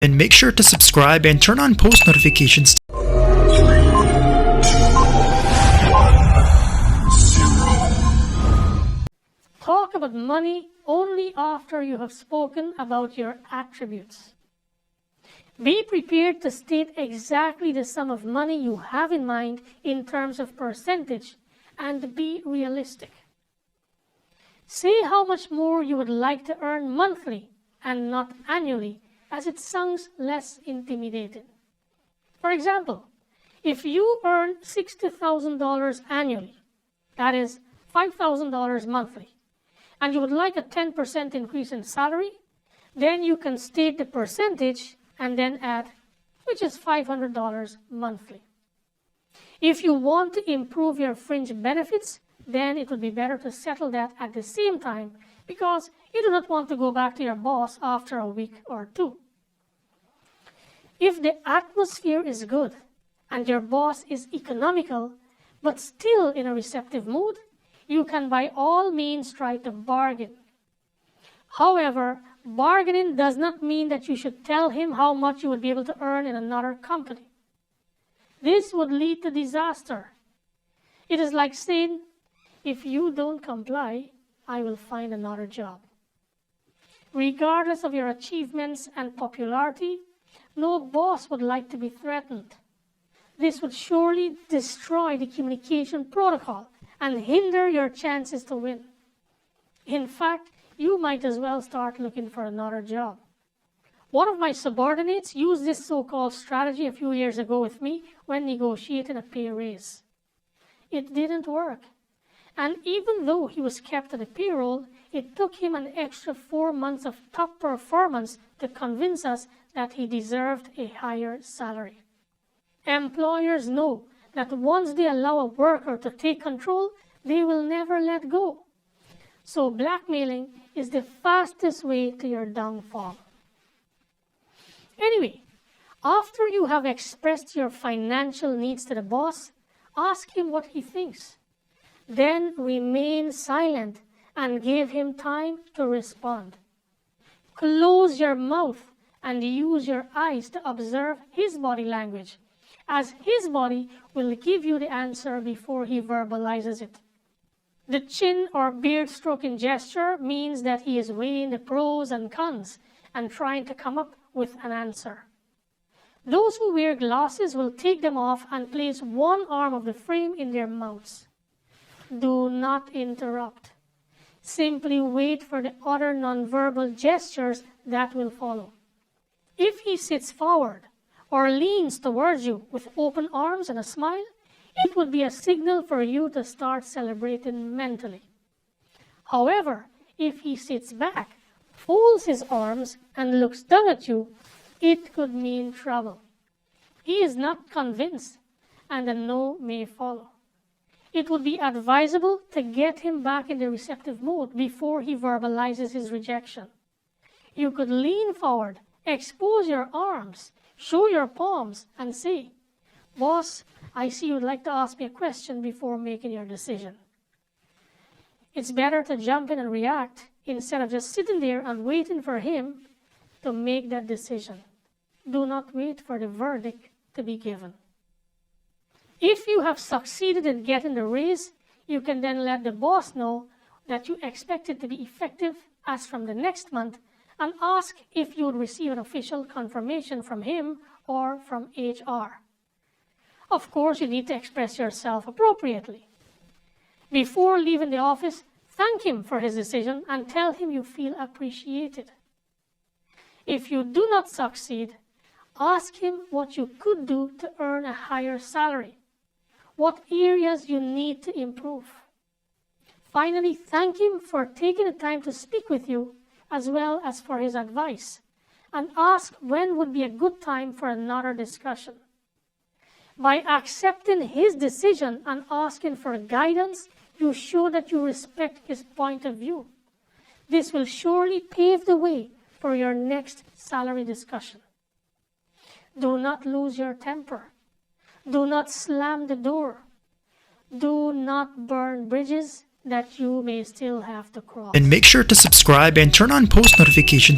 And make sure to subscribe and turn on post notifications. Talk about money only after you have spoken about your attributes. Be prepared to state exactly the sum of money you have in mind in terms of percentage and be realistic. Say how much more you would like to earn monthly and not annually, as it sounds less intimidating. For example, if you earn $60,000 annually, that is $5,000 monthly, and you would like a 10% increase in salary, then you can state the percentage and then add, which is $500 monthly. If you want to improve your fringe benefits, then it would be better to settle that at the same time, because you do not want to go back to your boss after a week or two. If the atmosphere is good and your boss is economical, but still in a receptive mood, you can by all means try to bargain. However, bargaining does not mean that you should tell him how much you would be able to earn in another company. This would lead to disaster. It is like saying, if you don't comply, I will find another job. Regardless of your achievements and popularity, no boss would like to be threatened. This would surely destroy the communication protocol and hinder your chances to win. In fact, you might as well start looking for another job. One of my subordinates used this so-called strategy a few years ago with me when negotiating a pay raise. It didn't work. And even though he was kept on the payroll, it took him an extra 4 months of top performance to convince us that he deserved a higher salary. Employers know that once they allow a worker to take control, they will never let go. So blackmailing is the fastest way to your downfall. Anyway, after you have expressed your financial needs to the boss, ask him what he thinks. Then remain silent and give him time to respond. Close your mouth and use your eyes to observe his body language, as his body will give you the answer before he verbalizes it. The chin or beard stroking gesture means that he is weighing the pros and cons and trying to come up with an answer. Those who wear glasses will take them off and place one arm of the frame in their mouths. Do not interrupt. Simply wait for the other nonverbal gestures that will follow. If he sits forward or leans towards you with open arms and a smile, it would be a signal for you to start celebrating mentally. However, if he sits back, folds his arms, and looks down at you, it could mean trouble. He is not convinced, and a no may follow. It would be advisable to get him back in the receptive mode before he verbalizes his rejection. You could lean forward, expose your arms, show your palms, and say, "Boss, I see you'd like to ask me a question before making your decision." It's better to jump in and react instead of just sitting there and waiting for him to make that decision. Do not wait for the verdict to be given. If you have succeeded in getting the raise, you can then let the boss know that you expect it to be effective as from the next month and ask if you would receive an official confirmation from him or from HR. Of course, you need to express yourself appropriately. Before leaving the office, thank him for his decision and tell him you feel appreciated. If you do not succeed, ask him what you could do to earn a higher salary, what areas you need to improve. Finally, thank him for taking the time to speak with you as well as for his advice, and ask when would be a good time for another discussion. By accepting his decision and asking for guidance, you show that you respect his point of view. This will surely pave the way for your next salary discussion. Do not lose your temper. Do not slam the door. Do not burn bridges that you may still have to cross. And make sure to subscribe and turn on post notifications